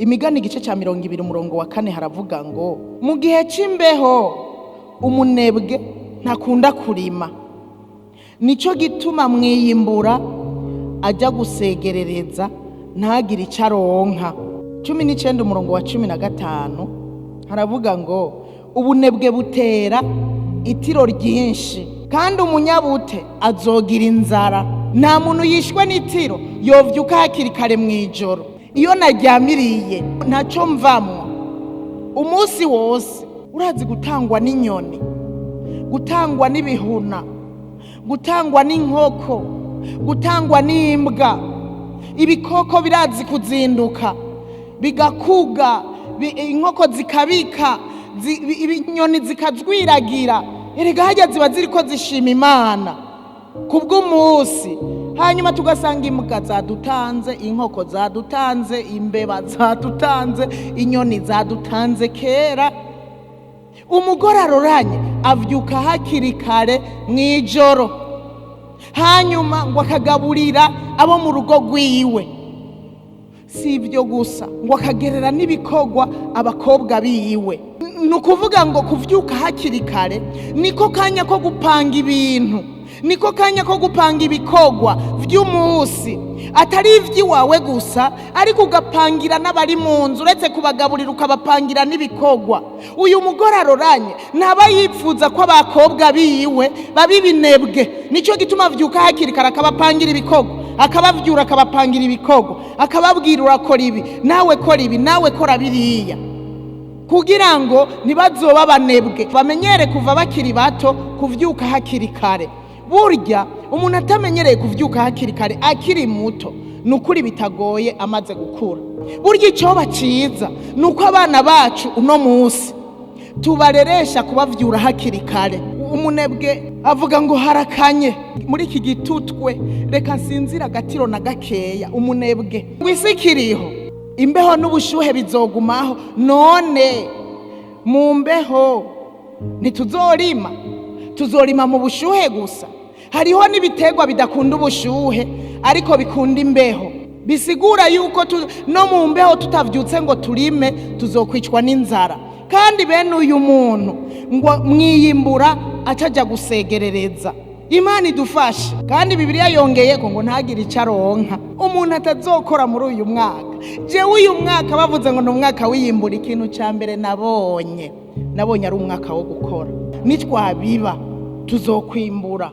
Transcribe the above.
Imigani igice ca 20 umurongo wa 4 haravuga ngo mu gihe c'imbeho umunebwe ntakunda kurima, nico gituma mwiyimbura ajya gusegerereza ntagire ico aronka. 19 umurongo wa 15 haravuga ngo ubunebwe butera itiro ryinshi kandi umunyabute azogira inzara. Nta muntu yishwe n'itiro yovyuka hakiri kare mw'ijoro. Iyo naryamiriye ntaco mvamwo umunsi wose. Urazi gutangwa n'inyoni, gutangwa n'ibihuna, gutangwa n'inkoko, gutangwa n'imbwa. Ibikoko birazi kuzinduka bigakuga, inkoko zikabika, inyoni zikazwiragira. Erega harya ziba ziriko zishima Imana kubw'umunsi. Hanyuma tugasanga imbwa zadutanze, inkoko zadutanze, imbeba zadutanze, inyoni zadutanze kera. Umugore aroranye avyuka hakiri kare mw'ijoro, hanyuma ngo akagaburira abo mu rugo rwiwe. Si ibyo gusa, ngo akagerera n'ibikorwa abakobwa biwe. Nukuvuga ngo kuvyuka hakiri kare niko kanya ko gupanga ibintu, niko kanya ko gupanga ibikorwa vy'umunsi. Atari ivy'iwawe gusa, ariko ugapangira n'abari mu nzu, uretse kubagaburira ukabapangira n'ibikorwa. Uyu mugore aroranye ntaba yipfuza ko abakobwa biwe babibinebwe. Nico gituma avyuka hakiri kare akabapangira ibikorwa, akabavyura akabapangira ibikorwa, akababwira urakora ibi, nawe kora ibi, nawe kora biriya, kugira ngo ntibazoba banebwe. Bamenyere kuva bakiri bato kuvyuka hakiri kare. Burya umuntu atamenyereye kuvyuka hakiri kare akiri muto, nukuri bitagoye amaze gukura. Burya icoba ciza nuko abana bacu uno munsi tubareresha kubavyura hakiri kare. Umunebwe avuga ngo harakanye muri iki gitutwe, reka nsinzira agatiro na gakeya. Umunebwe ngwisi kiriho, imbeho n'ubushuhe bizogumaho. None mu mbeho ntituzorima? Tuzorima mu bushuhe gusa? Hariho n'ibiterwa bidakunda ubushuhe ariko bikunda imbeho. Bisigura yuko no mu mbeho tutavyutse ngo turime tuzokwicwa n'inzara. Kandi bene uyu muntu ngo mwiyimbura acaja gusegerereza. Imana idufashe. Kandi Bibiliya yongeyeko ngo ntagire ico aronka. Umuntu atazokora muri uyu mwaka. Jewe uyu mwaka bavuze ngo ni umwaka wiyimbura, ikintu ca mbere nabonye ari umwaka wo gukora. Nitwabiba tuzokwimbura.